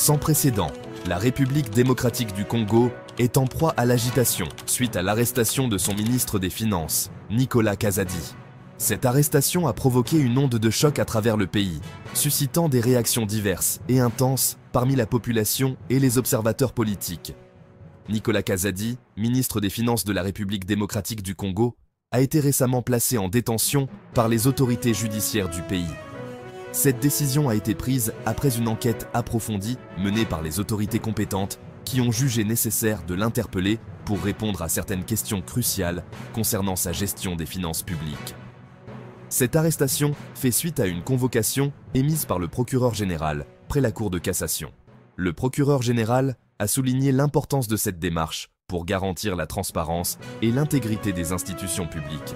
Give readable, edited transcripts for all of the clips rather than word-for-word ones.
Sans précédent, la République démocratique du Congo est en proie à l'agitation suite à l'arrestation de son ministre des Finances, Nicolas Kazadi. Cette arrestation a provoqué une onde de choc à travers le pays, suscitant des réactions diverses et intenses parmi la population et les observateurs politiques. Nicolas Kazadi, ministre des Finances de la République démocratique du Congo, a été récemment placé en détention par les autorités judiciaires du pays. Cette décision a été prise après une enquête approfondie menée par les autorités compétentes qui ont jugé nécessaire de l'interpeller pour répondre à certaines questions cruciales concernant sa gestion des finances publiques. Cette arrestation fait suite à une convocation émise par le procureur général près la Cour de cassation. Le procureur général a souligné l'importance de cette démarche pour garantir la transparence et l'intégrité des institutions publiques.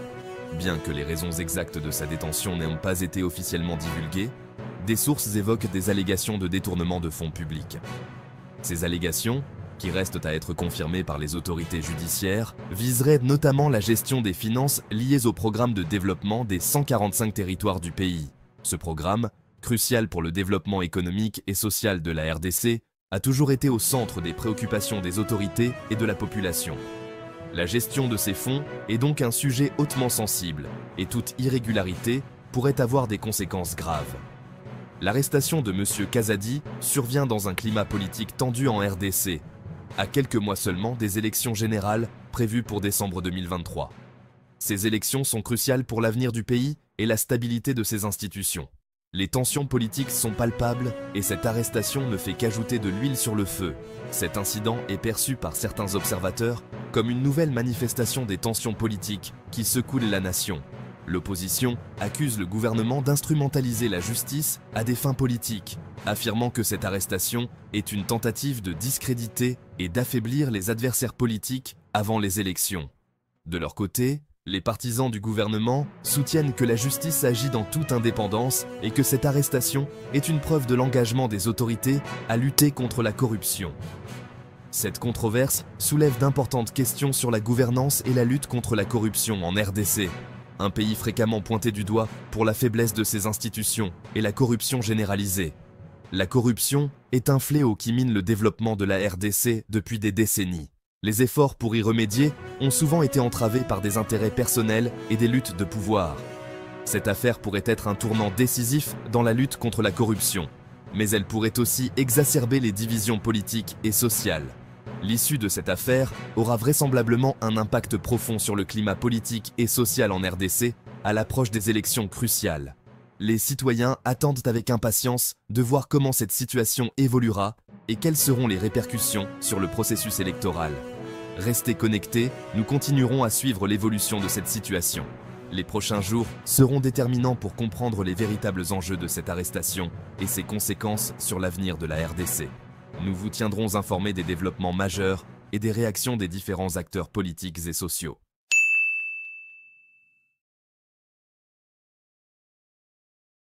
Bien que les raisons exactes de sa détention n'aient pas été officiellement divulguées, des sources évoquent des allégations de détournement de fonds publics. Ces allégations, qui restent à être confirmées par les autorités judiciaires, viseraient notamment la gestion des finances liées au programme de développement des 145 territoires du pays. Ce programme, crucial pour le développement économique et social de la RDC, a toujours été au centre des préoccupations des autorités et de la population. La gestion de ces fonds est donc un sujet hautement sensible, et toute irrégularité pourrait avoir des conséquences graves. L'arrestation de M. Kazadi survient dans un climat politique tendu en RDC, à quelques mois seulement des élections générales prévues pour décembre 2023. Ces élections sont cruciales pour l'avenir du pays et la stabilité de ses institutions. Les tensions politiques sont palpables et cette arrestation ne fait qu'ajouter de l'huile sur le feu. Cet incident est perçu par certains observateurs comme une nouvelle manifestation des tensions politiques qui secouent la nation. L'opposition accuse le gouvernement d'instrumentaliser la justice à des fins politiques, affirmant que cette arrestation est une tentative de discréditer et d'affaiblir les adversaires politiques avant les élections. De leur côté, les partisans du gouvernement soutiennent que la justice agit dans toute indépendance et que cette arrestation est une preuve de l'engagement des autorités à lutter contre la corruption. Cette controverse soulève d'importantes questions sur la gouvernance et la lutte contre la corruption en RDC, un pays fréquemment pointé du doigt pour la faiblesse de ses institutions et la corruption généralisée. La corruption est un fléau qui mine le développement de la RDC depuis des décennies. Les efforts pour y remédier ont souvent été entravés par des intérêts personnels et des luttes de pouvoir. Cette affaire pourrait être un tournant décisif dans la lutte contre la corruption, mais elle pourrait aussi exacerber les divisions politiques et sociales. L'issue de cette affaire aura vraisemblablement un impact profond sur le climat politique et social en RDC à l'approche des élections cruciales. Les citoyens attendent avec impatience de voir comment cette situation évoluera et quelles seront les répercussions sur le processus électoral. Restez connectés, nous continuerons à suivre l'évolution de cette situation. Les prochains jours seront déterminants pour comprendre les véritables enjeux de cette arrestation et ses conséquences sur l'avenir de la RDC. Nous vous tiendrons informés des développements majeurs et des réactions des différents acteurs politiques et sociaux.